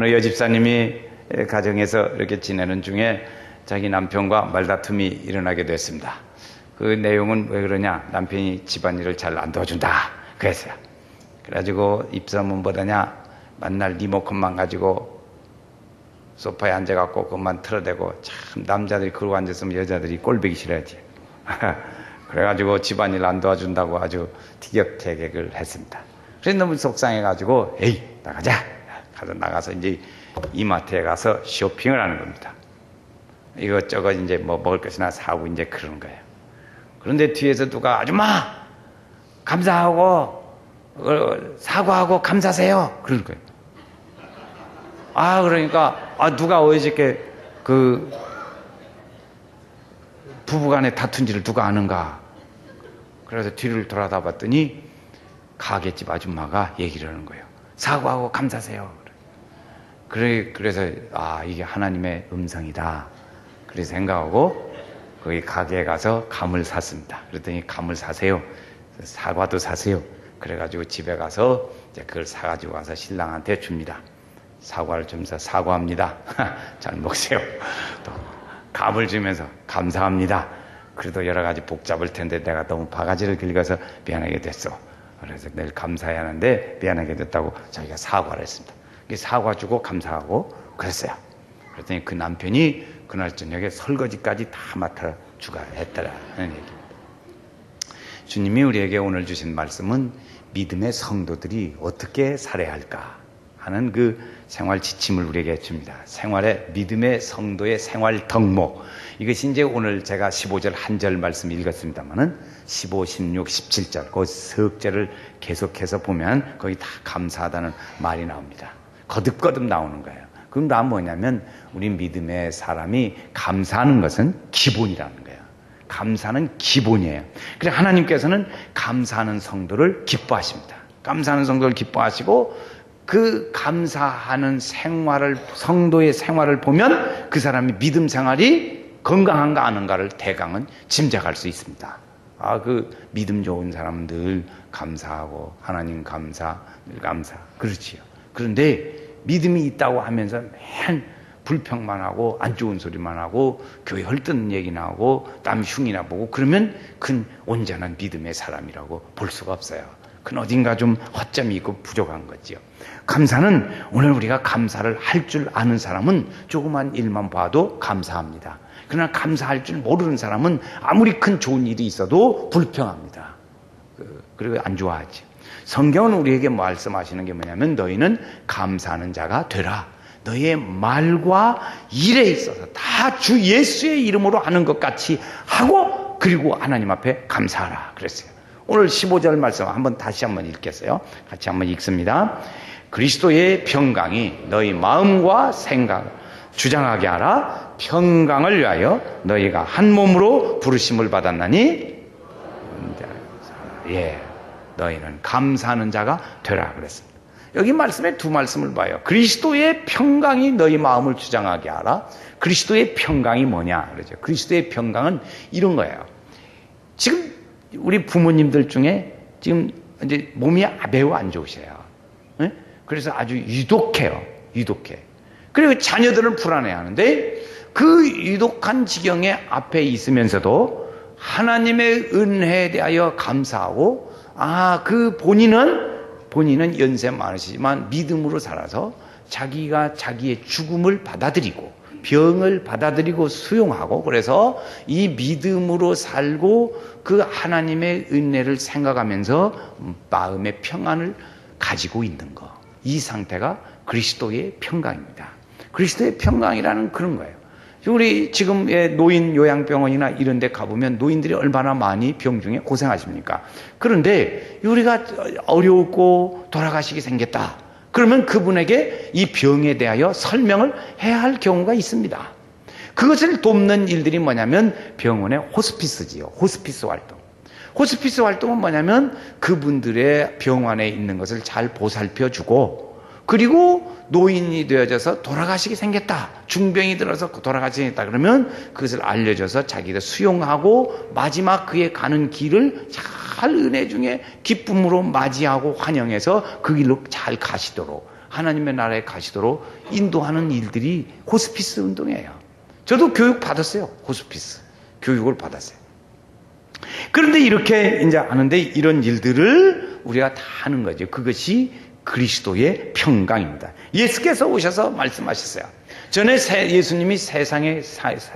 어느 여집사님이 가정에서 이렇게 지내는 중에 자기 남편과 말다툼이 일어나게 됐습니다. 그 내용은 왜 그러냐? 남편이 집안일을 잘 안 도와준다 그랬어요. 그래가지고 입소문 보다냐 만날 리모컨만 가지고 소파에 앉아갖고 그것만 틀어대고, 참 남자들이 그러고 앉았으면 여자들이 꼴보기 싫어야지. 그래가지고 집안일 안 도와준다고 아주 티격태격을 했습니다. 그래서 너무 속상해가지고 에이 나가자. 나가서 이제 이마트에 가서 쇼핑을 하는 겁니다. 이것저것 이제 뭐 먹을 것이나 사고 이제 그러는 거예요. 그런데 뒤에서 누가 아줌마 감사하고 사과하고 감사세요 그러는 거예요. 그러니까 누가 어저께 그 부부간에 다툰지를 누가 아는가. 그래서 뒤를 돌아다 봤더니 가게집 아줌마가 얘기를 하는 거예요. 사과하고 감사세요. 그래서 이게 하나님의 음성이다 그래서 생각하고 거기 가게에 가서 감을 샀습니다. 그랬더니 감을 사세요, 사과도 사세요. 그래가지고 집에 가서 이제 그걸 사가지고 와서 신랑한테 줍니다. 사과를 주면서 사과합니다. 잘 먹으세요. 또 감을 주면서 감사합니다. 그래도 여러 가지 복잡할 텐데 내가 너무 바가지를 긁어서 미안하게 됐어. 그래서 내일 감사해야 하는데 미안하게 됐다고 자기가 사과를 했습니다. 사과 주고 감사하고 그랬어요. 그랬더니 그 남편이 그날 저녁에 설거지까지 다 맡아주가 했더라는 얘기입니다. 주님이 우리에게 오늘 주신 말씀은 믿음의 성도들이 어떻게 살아야 할까 하는 그 생활 지침을 우리에게 줍니다. 믿음의 성도의 생활 덕목. 이것이 이제 오늘 제가 15절 한 절 말씀 읽었습니다만은 15, 16, 17절 그 석절을 계속해서 보면 거기 다 감사하다는 말이 나옵니다. 거듭거듭 나오는 거예요. 그럼 다 뭐냐면 우리 믿음의 사람이 감사하는 것은 기본이라는 거예요. 감사는 기본이에요. 그래서 하나님께서는 감사하는 성도를 기뻐하십니다. 감사하는 성도를 기뻐하시고 그 감사하는 성도의 생활을 보면 그 사람이 믿음 생활이 건강한가 아닌가를 대강은 짐작할 수 있습니다. 그 믿음 좋은 사람들 감사하고 하나님 감사, 늘 감사 그렇지요. 그런데 믿음이 있다고 하면서 맨 불평만 하고 안 좋은 소리만 하고 교회 헐뜯는 얘기나 하고 남 흉이나 보고 그러면 그건 온전한 믿음의 사람이라고 볼 수가 없어요. 그건 어딘가 좀 허점이 있고 부족한 거지요. 감사는 오늘 우리가 감사를 할 줄 아는 사람은 조그만 일만 봐도 감사합니다. 그러나 감사할 줄 모르는 사람은 아무리 큰 좋은 일이 있어도 불평합니다. 그리고 안 좋아하지. 성경은 우리에게 말씀하시는 게 뭐냐면 너희는 감사하는 자가 되라. 너희의 말과 일에 있어서 다 주 예수의 이름으로 하는 것 같이 하고 그리고 하나님 앞에 감사하라 그랬어요. 오늘 15절 말씀 다시 한번 읽겠어요. 같이 한번 읽습니다. 그리스도의 평강이 너희 마음과 생각을 주장하게 하라. 평강을 위하여 너희가 한 몸으로 부르심을 받았나니 너희는 감사하는 자가 되라 그랬습니다. 여기 말씀에 두 말씀을 봐요. 그리스도의 평강이 너희 마음을 주장하게 하라. 그리스도의 평강이 뭐냐 그러죠. 그리스도의 평강은 이런 거예요. 지금 우리 부모님들 중에 지금 이제 몸이 매우 안 좋으세요. 네? 그래서 아주 유독해요. 유독해. 그리고 자녀들을 불안해하는데 그 유독한 지경에 앞에 있으면서도 하나님의 은혜에 대하여 감사하고 그 본인은 연세 많으시지만 믿음으로 살아서 자기가 자기의 죽음을 받아들이고 병을 받아들이고 수용하고 그래서 이 믿음으로 살고 그 하나님의 은혜를 생각하면서 마음의 평안을 가지고 있는 것. 이 상태가 그리스도의 평강입니다. 그리스도의 평강이라는 그런 거예요. 우리 지금 노인 요양병원이나 이런 데 가보면 노인들이 얼마나 많이 병 중에 고생하십니까? 그런데 우리가 어려웠고 돌아가시게 생겼다. 그러면 그분에게 이 병에 대하여 설명을 해야 할 경우가 있습니다. 그것을 돕는 일들이 뭐냐면 병원의 호스피스지요. 호스피스 활동. 호스피스 활동은 뭐냐면 그분들의 병원에 있는 것을 잘 보살펴주고 그리고 노인이 되어져서 돌아가시게 생겼다. 중병이 들어서 돌아가시게 생겼다. 그러면 그것을 알려줘서 자기들 수용하고 마지막 그의 가는 길을 잘 은혜 중에 기쁨으로 맞이하고 환영해서 그 길로 잘 가시도록 하나님의 나라에 가시도록 인도하는 일들이 호스피스 운동이에요. 저도 교육 받았어요. 호스피스 교육을 받았어요. 그런데 이렇게 이제 하는데 이런 일들을 우리가 다 하는 거죠. 그것이 그리스도의 평강입니다. 예수께서 오셔서 말씀하셨어요. 전에 예수님이 세상에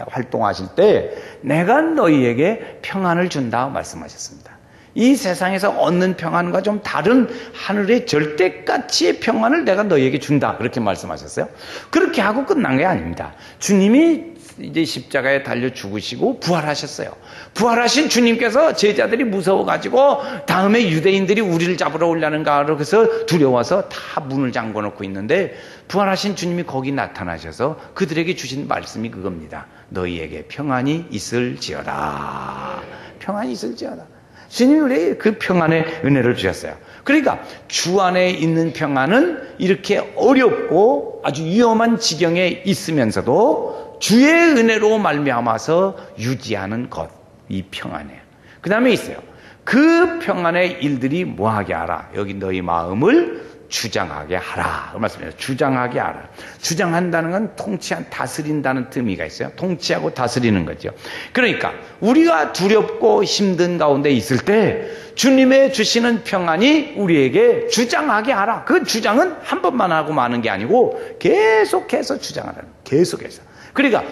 활동하실 때 내가 너희에게 평안을 준다 말씀하셨습니다. 이 세상에서 얻는 평안과 좀 다른 하늘의 절대가치의 평안을 내가 너희에게 준다 그렇게 말씀하셨어요. 그렇게 하고 끝난 게 아닙니다. 주님이 이제 십자가에 달려 죽으시고 부활하셨어요. 부활하신 주님께서 제자들이 무서워가지고 다음에 유대인들이 우리를 잡으러 오려는가 그래서 두려워서 다 문을 잠궈 놓고 있는데 부활하신 주님이 거기 나타나셔서 그들에게 주신 말씀이 그겁니다. 너희에게 평안이 있을지어다. 평안이 있을지어다. 주님이 우리에게 그 평안의 은혜를 주셨어요. 그러니까 주 안에 있는 평안은 이렇게 어렵고 아주 위험한 지경에 있으면서도 주의 은혜로 말미암아서 유지하는 것, 이 평안이에요. 그 다음에 있어요. 그 평안의 일들이 뭐하게 하라. 여기 너희 마음을 주장하게 하라. 그 말씀이에요. 주장하게 하라. 주장한다는 건 통치한, 다스린다는 의미가 있어요. 통치하고 다스리는 거죠. 그러니까 우리가 두렵고 힘든 가운데 있을 때 주님의 주시는 평안이 우리에게 주장하게 하라. 그 주장은 한 번만 하고 마는 게 아니고 계속해서 주장하라는 거예요. 계속해서. 그러니까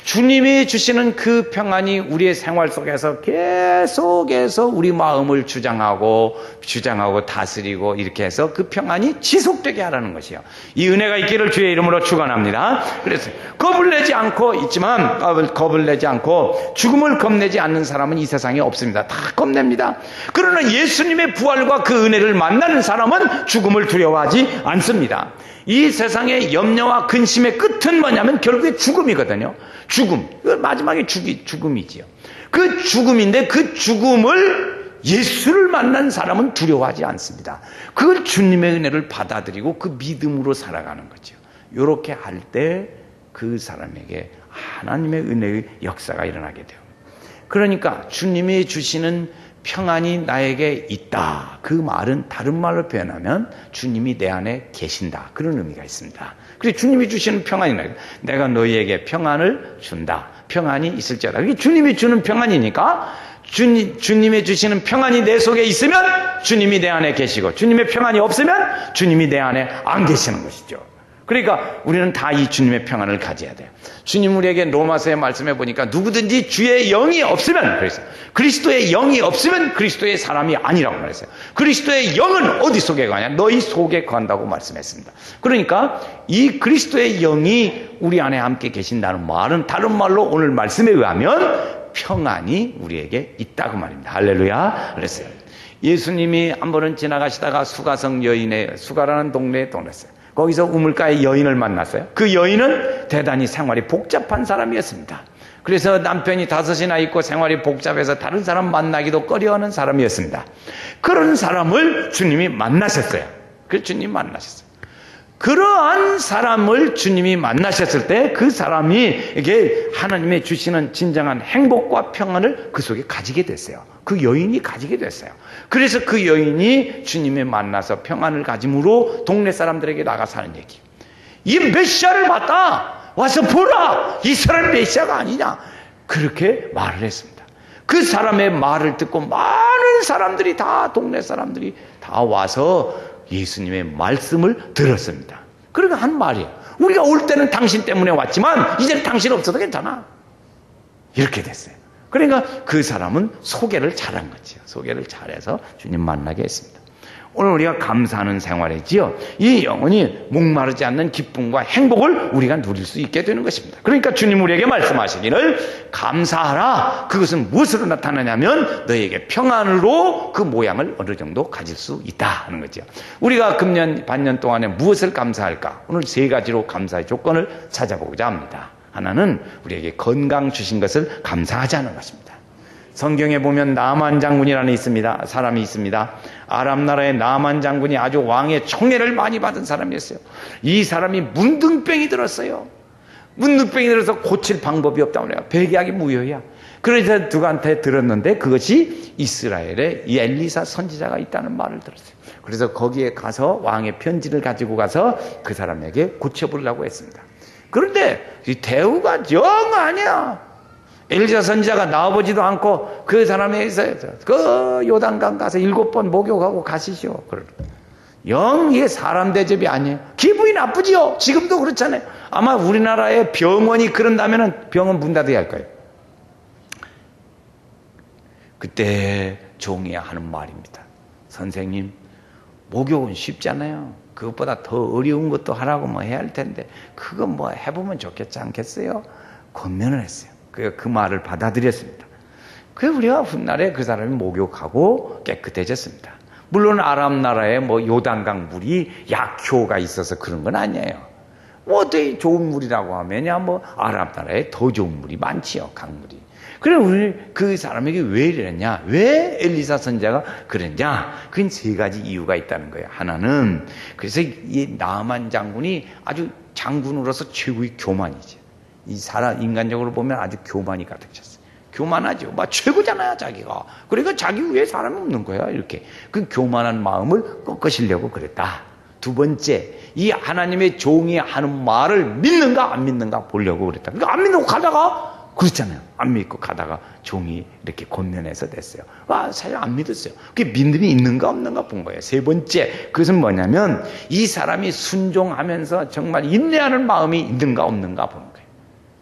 주님이 주시는 그 평안이 우리의 생활 속에서 계속해서 우리 마음을 주장하고 다스리고 이렇게 해서 그 평안이 지속되게 하라는 것이요. 이 은혜가 있기를 주의 이름으로 축원합니다. 그래서 겁을 내지 않고 있지만 겁을 내지 않고 죽음을 겁내지 않는 사람은 이 세상에 없습니다. 다 겁냅니다. 그러나 예수님의 부활과 그 은혜를 만나는 사람은 죽음을 두려워하지 않습니다. 이 세상의 염려와 근심의 끝은 뭐냐면 결국에 죽음이거든요. 죽음. 마지막에 죽음이지요. 그 죽음인데 그 죽음을 예수를 만난 사람은 두려워하지 않습니다. 그걸 주님의 은혜를 받아들이고 그 믿음으로 살아가는 거죠. 이렇게 할 때 그 사람에게 하나님의 은혜의 역사가 일어나게 돼요. 그러니까 주님이 주시는 평안이 나에게 있다. 그 말은 다른 말로 표현하면 주님이 내 안에 계신다. 그런 의미가 있습니다. 그래서 주님이 주시는 평안이 내가 너희에게 평안을 준다. 평안이 있을지어다. 그게 주님이 주는 평안이니까 주님이 주시는 평안이 내 속에 있으면 주님이 내 안에 계시고 주님의 평안이 없으면 주님이 내 안에 안 계시는 것이죠. 그러니까 우리는 다 이 주님의 평안을 가져야 돼요. 주님 우리에게 로마서에 말씀해 보니까 누구든지 주의 영이 없으면 그랬어요. 그리스도의 영이 없으면 그리스도의 사람이 아니라고 말했어요. 그리스도의 영은 어디 속에 가냐? 너희 속에 간다고 말씀했습니다. 그러니까 이 그리스도의 영이 우리 안에 함께 계신다는 말은 다른 말로 오늘 말씀에 의하면 평안이 우리에게 있다고 말입니다. 할렐루야. 그랬어요. 예수님이 한 번은 지나가시다가 수가성 여인의 수가라는 동네에 떠났어요. 거기서 우물가에 여인을 만났어요. 그 여인은 대단히 생활이 복잡한 사람이었습니다. 그래서 남편이 5이나 있고 생활이 복잡해서 다른 사람 만나기도 꺼려하는 사람이었습니다. 그런 사람을 주님이 만나셨어요. 그 주님 만나셨어요. 그러한 사람을 주님이 만나셨을 때 그 사람이 이게 하나님의 주시는 진정한 행복과 평안을 그 속에 가지게 됐어요. 그 여인이 가지게 됐어요. 그래서 그 여인이 주님을 만나서 평안을 가짐으로 동네 사람들에게 나가서 하는 얘기. 이 메시아를 봤다. 와서 보라. 이 사람 메시아가 아니냐. 그렇게 말을 했습니다. 그 사람의 말을 듣고 많은 사람들이 다 동네 사람들이 다 와서 예수님의 말씀을 들었습니다. 그러니까 한 말이에요. 우리가 올 때는 당신 때문에 왔지만 이제 당신 없어도 괜찮아. 이렇게 됐어요. 그러니까 그 사람은 소개를 잘한 거죠. 소개를 잘해서 주님 만나게 했습니다. 오늘 우리가 감사하는 생활이지요. 이 영혼이 목마르지 않는 기쁨과 행복을 우리가 누릴 수 있게 되는 것입니다. 그러니까 주님 우리에게 말씀하시기를 감사하라. 그것은 무엇으로 나타나냐면 너희에게 평안으로 그 모양을 어느 정도 가질 수 있다 하는 거죠. 우리가 금년 반년 동안에 무엇을 감사할까? 오늘 3가지로 감사의 조건을 찾아보고자 합니다. 하나는 우리에게 건강 주신 것을 감사하자는 것입니다. 성경에 보면 나만 장군이라는 사람이 있습니다. 아람 나라의 나만 장군이 아주 왕의 총애를 많이 받은 사람이었어요. 이 사람이 문둥병이 들었어요. 문둥병이 들어서 고칠 방법이 없다고 그래요. 백약이 무효야. 그래서 누구한테 들었는데 그것이 이스라엘에 이 엘리사 선지자가 있다는 말을 들었어요. 그래서 거기에 가서 왕의 편지를 가지고 가서 그 사람에게 고쳐보려고 했습니다. 그런데 이 대우가 영 아니야. 엘리사 선지자가 나와보지도 않고 그 사람에서 그 요단강 가서 7번 목욕하고 가시시오. 영 이게 사람 대접이 아니에요. 기분이 나쁘지요. 지금도 그렇잖아요. 아마 우리나라에 병원이 그런다면 병원 문 닫아야 할 거예요. 그때 종이 하는 말입니다. 선생님, 목욕은 쉽잖아요. 그것보다 더 어려운 것도 하라고 뭐 해야 할 텐데 그거 뭐 해보면 좋겠지 않겠어요? 권면을 했어요. 그 말을 받아들였습니다. 그래서 우리가 훗날에 그 사람이 목욕하고 깨끗해졌습니다. 물론 아람 나라에 뭐 요단강 물이 약효가 있어서 그런 건 아니에요. 뭐 어떻게 좋은 물이라고 하면야 뭐 아람 나라에 더 좋은 물이 많지요, 강물이. 그래 우리 그 사람에게 왜 이랬냐? 왜 엘리사 선지자가 그랬냐? 그건 3가지 이유가 있다는 거예요. 하나는 그래서 이 나만 장군이 아주 장군으로서 최고의 교만이지. 이 사람 인간적으로 보면 아주 교만이 가득 찼어요. 교만하죠. 막 최고잖아요, 자기가. 그러니까 자기 위에 사람이 없는 거야, 이렇게. 그 교만한 마음을 꺾으시려고 그랬다. 2번째, 이 하나님의 종이 하는 말을 믿는가 안 믿는가 보려고 그랬다. 그러니까 안 믿고 가다가 그렇잖아요. 안 믿고 가다가 종이 이렇게 권면해서 됐어요. 사실 안 믿었어요. 그게 믿음이 있는가 없는가 본 거예요. 3번째, 그것은 뭐냐면 이 사람이 순종하면서 정말 인내하는 마음이 있는가 없는가 보는 거예요.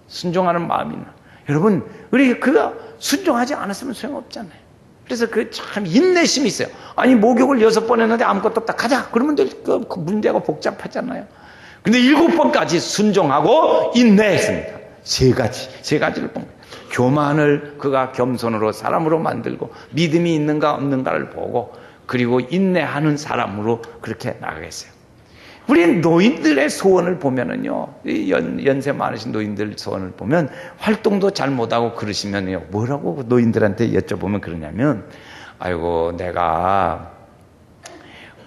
순종하는 마음이 있나. 여러분, 우리 그가 순종하지 않았으면 소용없잖아요. 그래서 그 참 인내심이 있어요. 아니, 목욕을 6번 했는데 아무것도 없다. 가자. 그러면 그 문제가 복잡하잖아요. 근데 7번까지 순종하고 인내했습니다. 세 가지를 본 거예요. 교만을 그가 겸손으로 사람으로 만들고 믿음이 있는가 없는가를 보고 그리고 인내하는 사람으로 그렇게 나가겠어요. 우리 노인들의 소원을 보면은요, 연세 많으신 노인들 소원을 보면 활동도 잘 못하고 그러시면요, 뭐라고 노인들한테 여쭤보면 그러냐면, 아이고, 내가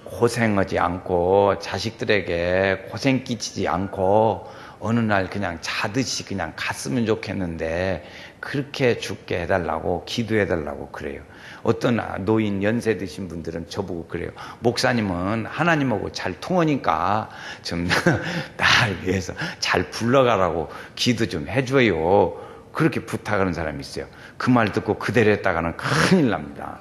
고생하지 않고 자식들에게 고생 끼치지 않고 어느 날 그냥 자듯이 그냥 갔으면 좋겠는데 그렇게 죽게 해달라고 기도해달라고 그래요. 어떤 노인 연세 드신 분들은 저보고 그래요. 목사님은 하나님하고 잘 통하니까 좀 나를 위해서 잘 불러가라고 기도 좀 해줘요. 그렇게 부탁하는 사람이 있어요. 그 말 듣고 그대로 했다가는 큰일 납니다.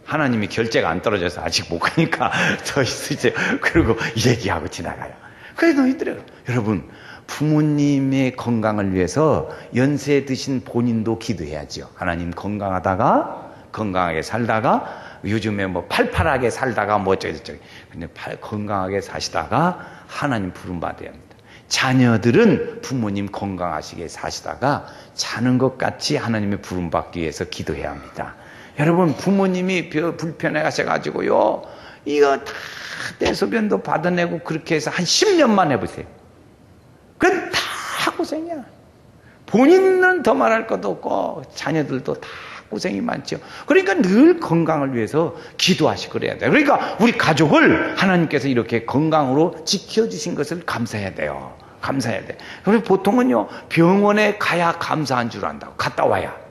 하나님이 결제가 안 떨어져서 아직 못 가니까 더 있으세요. 그리고 얘기하고 지나가요. 그래서 너희들은 여러분, 부모님의 건강을 위해서 연세 드신 본인도 기도해야죠. 하나님 건강하게 살다가 요즘에 뭐 팔팔하게 살다가 뭐 어쩌고저쩌고, 근데 건강하게 사시다가 하나님 부름 받아야 합니다. 자녀들은 부모님 건강하시게 사시다가 자는 것 같이 하나님의 부름 받기 위해서 기도해야 합니다. 여러분, 부모님이 불편해 하셔가지고요, 이거 다 대소변도 받아내고 그렇게 해서 한 10년만 해보세요. 그건 다 고생이야. 본인은 더 말할 것도 없고 자녀들도 다 고생이 많죠. 그러니까 늘 건강을 위해서 기도하시고 그래야 돼요. 그러니까 우리 가족을 하나님께서 이렇게 건강으로 지켜주신 것을 감사해야 돼요. 감사해야 돼. 그리고 보통은요, 병원에 가야 감사한 줄 안다고. 갔다 와야.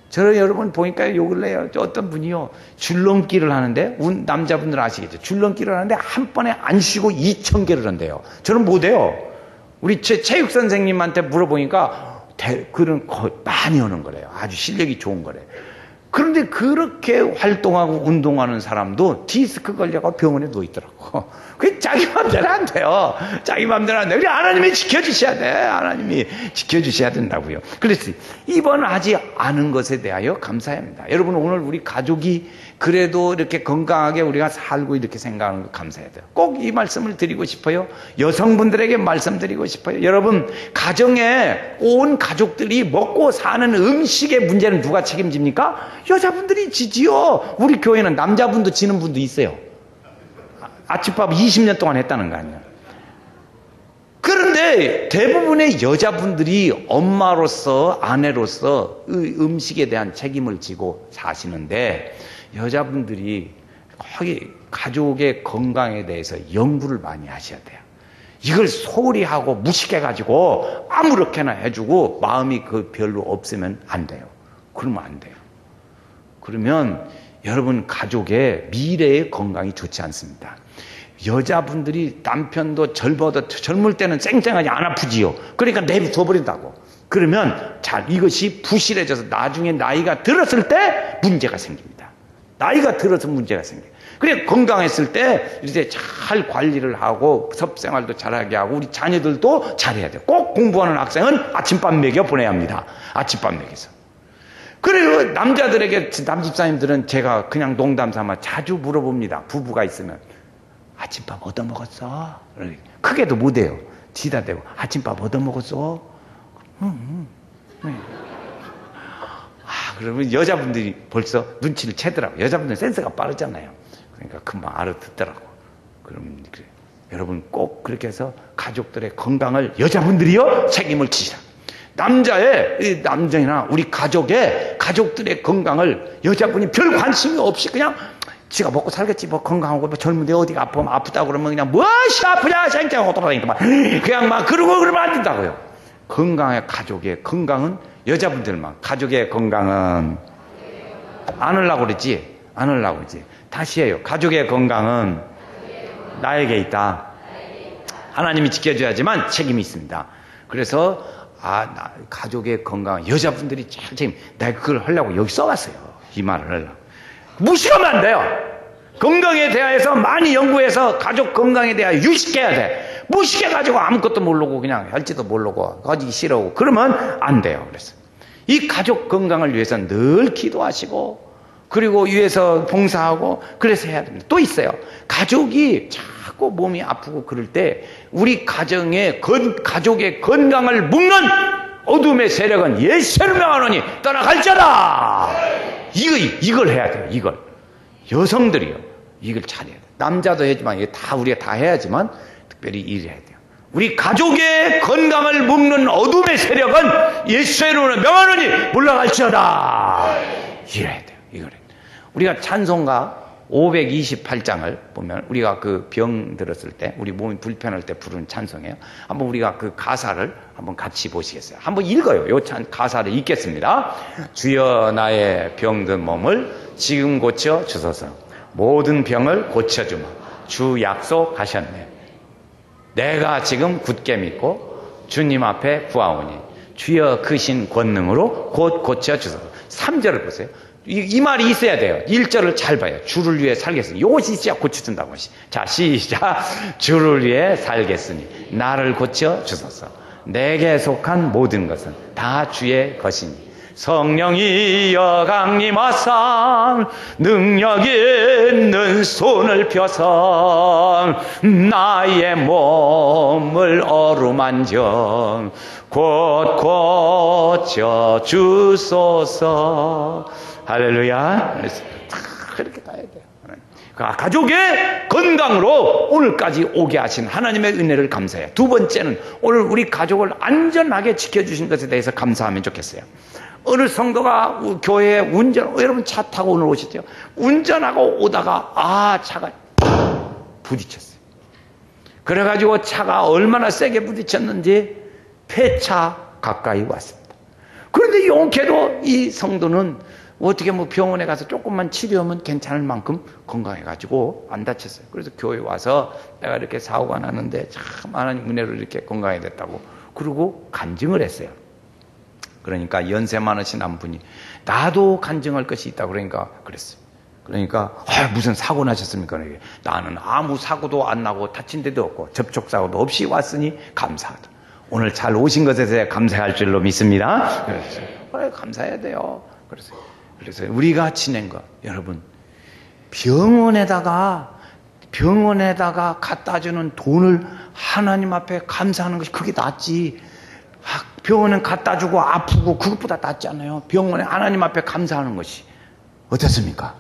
저는 여러분 보니까 요 근래에 어떤 분이요, 줄넘기를 하는데, 남자분들 아시겠죠? 줄넘기를 하는데 한 번에 안 쉬고 2,000개를 한대요. 저는 못해요. 우리 체육 선생님한테 물어보니까 그런 거 많이 하는 거래요. 아주 실력이 좋은 거래요. 그런데 그렇게 활동하고 운동하는 사람도 디스크 걸려가 병원에 누워 있더라고. 그게 자기 맘대로 안 돼요. 자기 맘대로 안 돼. 우리 하나님이 지켜주셔야 돼. 하나님이 지켜주셔야 된다고요. 그래서 이번 하지 않은 것에 대하여 감사해야 합니다. 여러분, 오늘 우리 가족이 그래도 이렇게 건강하게 우리가 살고 이렇게 생각하는 거 감사해야 돼요. 꼭 이 말씀을 드리고 싶어요. 여성분들에게 말씀드리고 싶어요. 여러분, 가정에 온 가족들이 먹고 사는 음식의 문제는 누가 책임집니까? 여자분들이 지지요. 우리 교회는 남자분도 지는 분도 있어요. 아침밥 20년 동안 했다는 거 아니에요. 그런데 대부분의 여자분들이 엄마로서, 아내로서 음식에 대한 책임을 지고 사시는데, 여자분들이 거기 가족의 건강에 대해서 연구를 많이 하셔야 돼요. 이걸 소홀히 하고 무식해가지고 아무렇게나 해주고 마음이 그 별로 없으면 안 돼요. 그러면 안 돼요. 그러면 여러분 가족의 미래의 건강이 좋지 않습니다. 여자분들이 남편도 젊을 때는 쨍쨍하지 안 아프지요. 그러니까 내비둬 버린다고. 그러면 이것이 부실해져서 나중에 나이가 들었을 때 문제가 생깁니다. 나이가 들어서 문제가 생겨요. 그래 건강했을 때 이제 잘 관리를 하고 섭생활도 잘하게 하고 우리 자녀들도 잘해야 돼요. 꼭 공부하는 학생은 아침밥 먹여 보내야 합니다. 아침밥 먹여서. 그리고 남자들에게 남집사님들은 제가 그냥 농담 삼아 자주 물어봅니다. 부부가 있으면 아침밥 얻어 먹었어? 크게도 못해요. 뒤다 대고 아침밥 얻어 먹었어? 그러면 여자분들이 벌써 눈치를 채더라고요. 여자분들은 센스가 빠르잖아요. 그러니까 금방 알아듣더라고. 그러면 그래. 여러분 꼭 그렇게 해서 가족들의 건강을 여자분들이요 책임을 지시라. 남자나 우리 가족들의 건강을 여자분이 별 관심이 없이 그냥 지가 먹고 살겠지 뭐 건강하고 뭐 젊은데 어디가 아프면 아프다고 그러면 그냥 무엇이 아프냐 생각하고 돌아다니니까 그냥 막 그러면 안 된다고요. 가족의 건강은 여자분들만 가족의 건강은 안 하려고 그러지 다시 해요. 가족의 건강은 나에게 있다. 하나님이 지켜줘야지만 책임이 있습니다. 그래서 가족의 건강 여자분들이 잘 내가 그걸 하려고 여기 써왔어요. 이 말을 하려고. 무시하면 안 돼요. 건강에 대해서 많이 연구해서 가족 건강에 대하여 유식해야 돼. 무식해가지고 아무것도 모르고 그냥 할지도 모르고 가지기 싫어하고 그러면 안 돼요. 그래서 이 가족 건강을 위해서 늘 기도하시고 그리고 위해서 봉사하고 그래서 해야 됩니다. 또 있어요. 가족이 자꾸 몸이 아프고 그럴 때 우리 가족의 건강을 묶는 어둠의 세력은 예수를 명하노니 떠나갈지어다. 이걸 해야 돼요. 이걸 여성들이요. 이걸 잘해야 돼요. 남자도 해야지만 이게 다 우리가 다 해야지만 특별히 일해야 돼요. 우리 가족의 건강을 묶는 어둠의 세력은 예수의 이름으로 명하노니 물러갈지어다. 이래야 돼요. 이걸 해야 돼요. 우리가 찬송가 528장을 보면 우리가 그 병 들었을 때 우리 몸이 불편할 때 부르는 찬송이에요. 한번 우리가 그 가사를 한번 같이 보시겠어요? 한번 읽어요. 요 가사를 읽겠습니다. 주여 나의 병든 몸을 지금 고쳐 주소서. 모든 병을 고쳐주마. 주 약속하셨네. 내가 지금 굳게 믿고 주님 앞에 구하오니 주여 크신 권능으로 곧 고쳐 주소서. 3절을 보세요. 이 말이 있어야 돼요. 1절을 잘 봐요. 주를 위해 살겠으니. 이것이 있어야 고쳐준다고. 자, 시작. 주를 위해 살겠으니 나를 고쳐 주소서. 내게 속한 모든 것은 다 주의 것이니 성령이여 강림하사 능력 있는 손을 펴서 나의 몸을 어루만져 곧 고쳐 주소서. 할렐루야. 그렇게 가야 돼요. 가족의 건강으로 오늘까지 오게 하신 하나님의 은혜를 감사해요. 두 번째는 오늘 우리 가족을 안전하게 지켜주신 것에 대해서 감사하면 좋겠어요. 어느 성도가 교회에 여러분 차 타고 오늘 오셨죠? 운전하고 오다가 차가 부딪혔어요. 그래가지고 차가 얼마나 세게 부딪혔는지 폐차 가까이 왔습니다. 그런데 용케도 이 성도는 어떻게 병원에 가서 조금만 치료하면 괜찮을 만큼 건강해가지고 안 다쳤어요. 그래서 교회 와서 내가 이렇게 사고가 났는데 참 하나님 은혜로 이렇게 건강이 됐다고 그러고 간증을 했어요. 그러니까 연세 많으신 한 분이 나도 간증할 것이 있다고 그러니까 그랬어요. 그러니까 무슨 사고 나셨습니까? 나는 아무 사고도 안 나고 다친 데도 없고 접촉사고도 없이 왔으니 감사하다. 오늘 잘 오신 것에 대해 감사할 줄로 믿습니다. 그래 감사해야 돼요. 그래서 우리가 지낸 거 여러분 병원에다가 갖다 주는 돈을 하나님 앞에 감사하는 것이 그게 낫지. 병원에 갖다 주고 아프고 그것보다 낫지 않아요. 병원에 하나님 앞에 감사하는 것이 어떻습니까?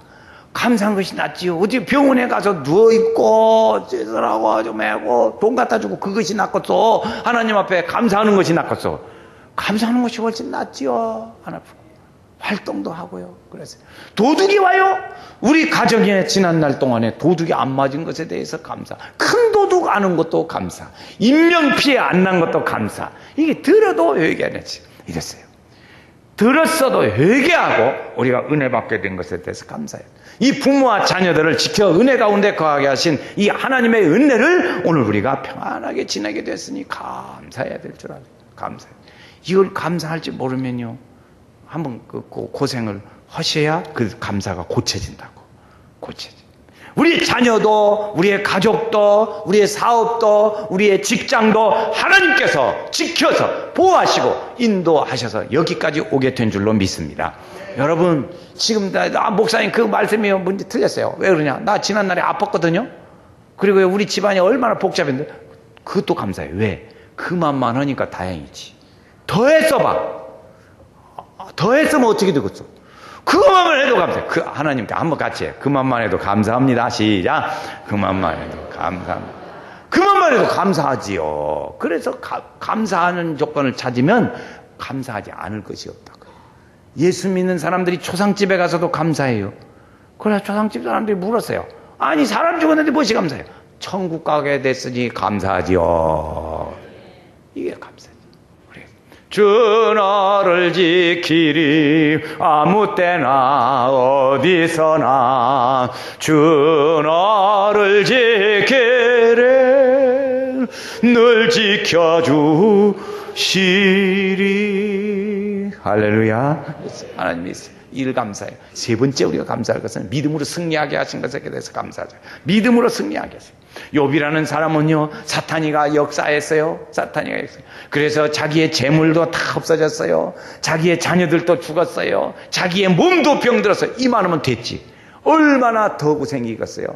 감사한 것이 낫지요. 어디 병원에 가서 누워있고 찌들하고 좀 하고 돈 갖다 주고 그것이 낫겠어. 하나님 앞에 감사하는 것이 낫겠어. 감사하는 것이 훨씬 낫지요. 안 아프고 활동도 하고요. 그래서 도둑이 와요. 우리 가정에 지난 날 동안에 도둑이 안 맞은 것에 대해서 큰 도둑 뚝 아는 것도 감사. 인명피해 안 난 것도 감사. 이게 들어도 회개 안 했지. 이랬어요. 들었어도 회개하고 우리가 은혜 받게 된 것에 대해서 감사해요. 이 부모와 자녀들을 지켜 은혜 가운데 거하게 하신 이 하나님의 은혜를 오늘 우리가 평안하게 지내게 됐으니 감사해야 될 줄 알아요. 감사해요. 이걸 감사할지 모르면요, 한번 그 고생을 하셔야 그 감사가 고쳐진다고. 고쳐져. 우리 자녀도, 우리의 가족도, 우리의 사업도, 우리의 직장도 하나님께서 지켜서 보호하시고 인도하셔서 여기까지 오게 된 줄로 믿습니다. 여러분, 지금 목사님 그 말씀이 문제 틀렸어요. 왜 그러냐? 나 지난날에 아팠거든요. 그리고 우리 집안이 얼마나 복잡했는데 그것도 감사해요. 왜? 그만만 하니까 다행이지. 더했어 봐. 더했으면 어떻게 되겠어? 그만만 해도 감사해. 그 하나님께 한번 같이 해. 그만만 해도 감사합니다. 시작. 그만만 해도 감사합니다. 그만만 해도 감사하지요. 그래서 감사하는 조건을 찾으면 감사하지 않을 것이 없다고요. 예수 믿는 사람들이 초상집에 가서도 감사해요. 그래서 초상집 사람들이 물었어요. 아니, 사람 죽었는데 무엇이 감사해요? 천국 가게 됐으니 감사하지요. 이게 감사죠. 주 너를 지키리 아무 때나 어디서나 주 너를 지키리 늘 지켜주시리. 할렐루야. 하나님이 이를 감사해요. 세 번째 우리가 감사할 것은 믿음으로 승리하게 하신 것에 대해서 감사하죠. 믿음으로 승리하게 하세요. 욥이라는 사람은요, 사탄이가 역사했어요. 사탄이가 역사. 그래서 자기의 재물도 다 없어졌어요. 자기의 자녀들도 죽었어요. 자기의 몸도 병들었어요. 이만하면 됐지. 얼마나 더 고생이겠어요.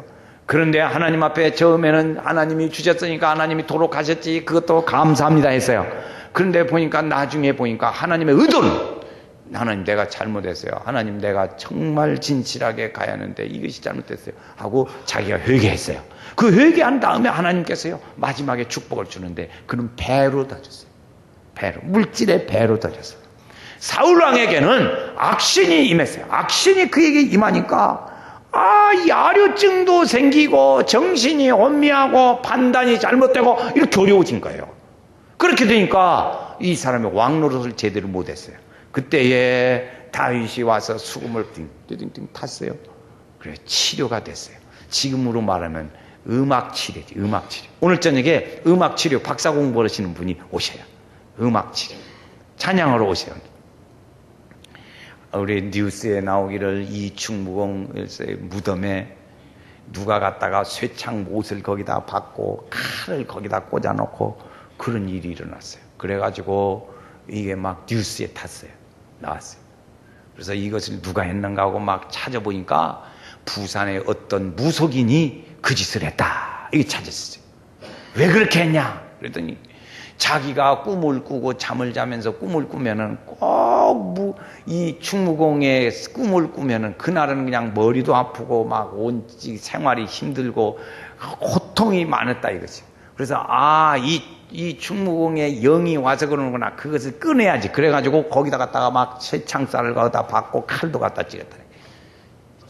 그런데 하나님 앞에 처음에는 하나님이 주셨으니까 하나님이 도록 하셨지, 그것도 감사합니다 했어요. 그런데 보니까 나중에 보니까 하나님의 의도는, 하나님 내가 잘못했어요. 하나님 내가 정말 진실하게 가야 하는데 이것이 잘못됐어요 하고 자기가 회개했어요. 그 회개한 다음에 하나님께서요, 마지막에 축복을 주는데 그는 배로 더 줬어요. 배로, 물질의 배로 더 줬어요. 사울왕에게는 악신이 임했어요. 악신이 그에게 임하니까 야류증도 생기고 정신이 혼미하고 판단이 잘못되고 이렇게 어려워진 거예요. 그렇게 되니까 이 사람이 왕노릇을 제대로 못했어요. 그때에 다윗이 와서 수금을 띵띵띵 탔어요. 그래, 치료가 됐어요. 지금으로 말하면 음악치료지, 음악치료. 오늘 저녁에 음악치료 박사 공부하시는 분이 오셔요. 음악치료. 찬양하러 오셔요. 우리 뉴스에 나오기를 이충무공의 무덤에 누가 갔다가 쇠창 못을 거기다 박고 칼을 거기다 꽂아놓고 그런 일이 일어났어요. 그래가지고 이게 막 뉴스에 탔어요. 나왔어요. 그래서 이것을 누가 했는가 하고 막 찾아보니까 부산의 어떤 무속인이 그 짓을 했다. 이게 찾았어요. 왜 그렇게 했냐? 그랬더니 자기가 꿈을 꾸고 잠을 자면서 꿈을 꾸면은 꼭 이 충무공의 꿈을 꾸면은 그날은 그냥 머리도 아프고 막 온 생활이 힘들고 고통이 많았다 이거지. 그래서 이 충무공의 영이 와서 그러는구나. 그것을 꺼내야지. 그래가지고 거기다 갖다가 막 쇠창살을 거기다 박고 칼도 갖다 찌렸다.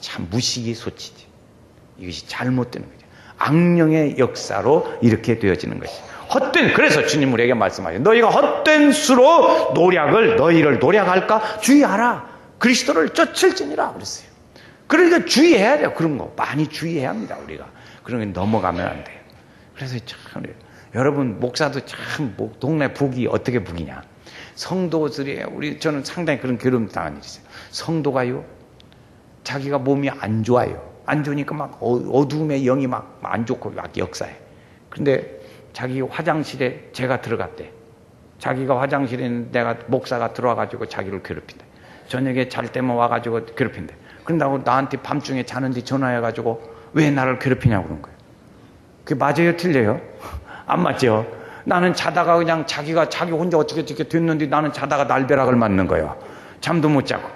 참 무식이 소치지. 이것이 잘못되는 거죠. 악령의 역사로 이렇게 되어지는 것이죠. 그래서 주님 우리에게 말씀하세요. 너희가 헛된 수로 너희를 노략할까? 주의하라. 그리스도를 쫓을지니라 그랬어요. 그러니까 주의해야 돼요. 그런 거 많이 주의해야 합니다. 우리가 그런 게 넘어가면 안 돼요. 그래서 참 여러분, 목사도 참 동네 북이 어떻게 북이냐? 성도들이 저는 상당히 그런 괴로움 당한 일이 있어요. 성도가요, 자기가 몸이 안 좋아요. 안 좋으니까 막 어두움의 영이 막 안 좋고 막 역사해. 근데 자기 화장실에 제가 들어갔대. 자기가 화장실에 있는 내가 목사가 들어와가지고 자기를 괴롭힌대. 저녁에 잘 때만 와가지고 괴롭힌대. 그런다고 나한테 밤중에 자는데 전화해가지고 왜 나를 괴롭히냐고 그런 거예요. 그게 맞아요? 틀려요? 안 맞죠? 나는 자다가 그냥 자기 혼자 어떻게 됐는데 나는 자다가 날벼락을 맞는 거예요. 잠도 못 자고.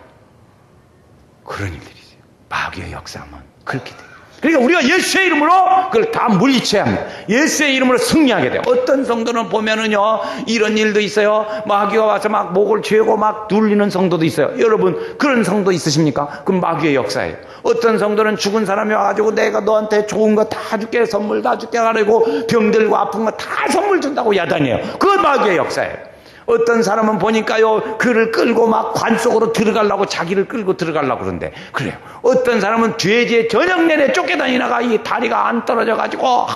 그런 일들이 있어요. 마귀의 역사하면 그렇게 돼요. 그러니까 우리가 예수의 이름으로 그걸 다 물리쳐야 합니다. 예수의 이름으로 승리하게 돼요. 어떤 성도는 보면은요, 이런 일도 있어요. 마귀가 와서 막 목을 죄고 막 눌리는 성도도 있어요. 여러분, 그런 성도 있으십니까? 그건 마귀의 역사예요. 어떤 성도는 죽은 사람이 와가지고 내가 너한테 좋은 거 다 줄게, 선물 다 줄게 하라고 병들고 아픈 거 다 선물 준다고 야단해요. 그건 마귀의 역사예요. 어떤 사람은 보니까요, 그를 끌고 막 관 속으로 들어가려고, 자기를 끌고 들어가려고 그러는데, 그래요. 어떤 사람은 돼지의 저녁 내내 쫓겨다니다가 이 다리가 안 떨어져가지고,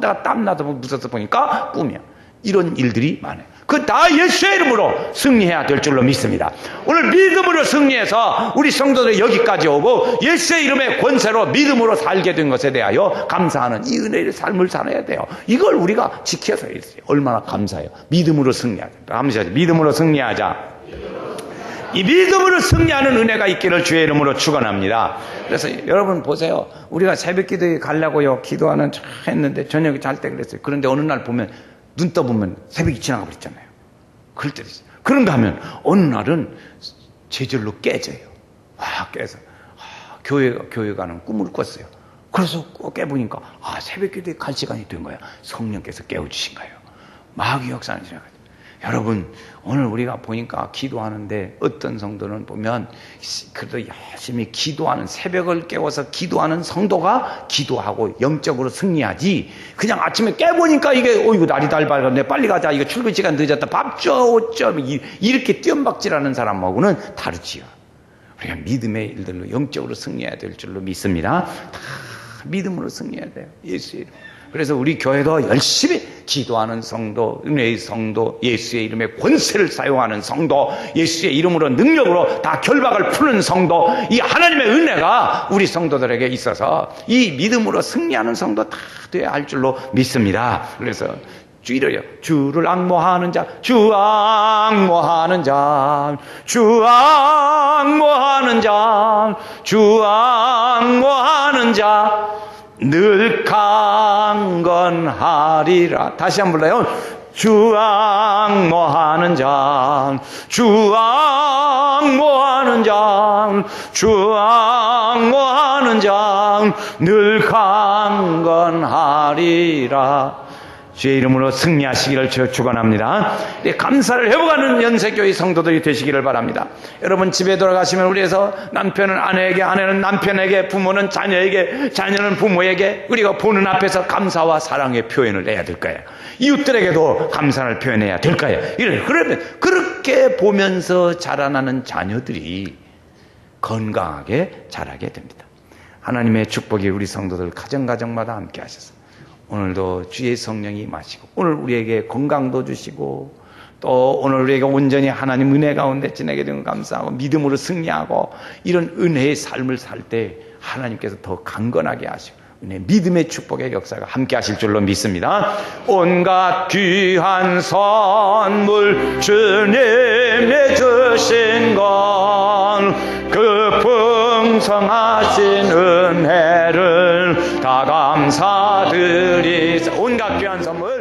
내가 땀나서 무서워서 보니까 꿈이야. 이런 일들이 많아요. 그 다 예수의 이름으로 승리해야 될 줄로 믿습니다. 오늘 믿음으로 승리해서 우리 성도들이 여기까지 오고 예수의 이름의 권세로 믿음으로 살게 된 것에 대하여 감사하는 이 은혜의 삶을 살아야 돼요. 이걸 우리가 지켜서 있어요. 얼마나 감사해요. 믿음으로 승리하자. 감사하죠. 믿음으로 승리하자. 이 믿음으로 승리하는 은혜가 있기를 주의 이름으로 축원합니다. 그래서 여러분 보세요. 우리가 새벽 기도에 가려고요, 기도하는 척 했는데 저녁에 잘 때 그랬어요. 그런데 어느 날 보면 눈 떠보면 새벽이 지나가 버렸잖아요. 그럴 때도 있어요. 그런가 하면 어느 날은 제절로 깨져요. 깨서 교회 가는 꿈을 꿨어요. 그래서 깨보니까 새벽 기도에 갈 시간이 된 거야. 성령께서 깨워주신 거예요. 마귀 역사는 시작하죠. 여러분, 오늘 우리가 보니까 기도하는데 어떤 성도는 보면 그래도 열심히 기도하는, 새벽을 깨워서 기도하는 성도가 기도하고 영적으로 승리하지, 그냥 아침에 깨보니까 이게 이거 날이 밝았네, 빨리 가자, 이거 출근 시간 늦었다, 밥 줘, 옷 줘, 이렇게 띄엄박질하는 사람하고는 다르지요. 우리가 믿음의 일들로 영적으로 승리해야 될 줄로 믿습니다. 다 믿음으로 승리해야 돼요. 예수의 이름. 그래서 우리 교회도 열심히 기도하는 성도, 은혜의 성도, 예수의 이름의 권세를 사용하는 성도, 예수의 이름으로 능력으로 다 결박을 푸는 성도, 이 하나님의 은혜가 우리 성도들에게 있어서 이 믿음으로 승리하는 성도 다 돼야 할 줄로 믿습니다. 그래서 주의를요, 주를 앙모하는 자, 주 앙모하는 자, 주 앙모하는 자, 주 앙모하는 자, 늘 강건하리라. 다시 한번 불러요. 주 앙모하는 자, 주 앙모하는 자, 주 앙모하는 자, 늘 강건하리라. 주의 이름으로 승리하시기를 축원합니다. 감사를 회복하는 연세교회 성도들이 되시기를 바랍니다. 여러분 집에 돌아가시면 우리에서 남편은 아내에게, 아내는 남편에게, 부모는 자녀에게, 자녀는 부모에게 우리가 보는 앞에서 감사와 사랑의 표현을 해야 될 거예요. 이웃들에게도 감사를 표현해야 될 거예요. 그러면 그렇게 보면서 자라나는 자녀들이 건강하게 자라게 됩니다. 하나님의 축복이 우리 성도들 가정가정마다 함께 하셔서 오늘도 주의 성령이 임하시고 오늘 우리에게 건강도 주시고 또 오늘 우리에게 온전히 하나님 은혜 가운데 지내게 된 것 감사하고 믿음으로 승리하고 이런 은혜의 삶을 살 때 하나님께서 더 강건하게 하시고 은혜, 믿음의 축복의 역사가 함께 하실 줄로 믿습니다. 온갖 귀한 선물 주님이 주신 건 그 풍성하신 은혜를 다 감사드리사. 온갖 귀한 선물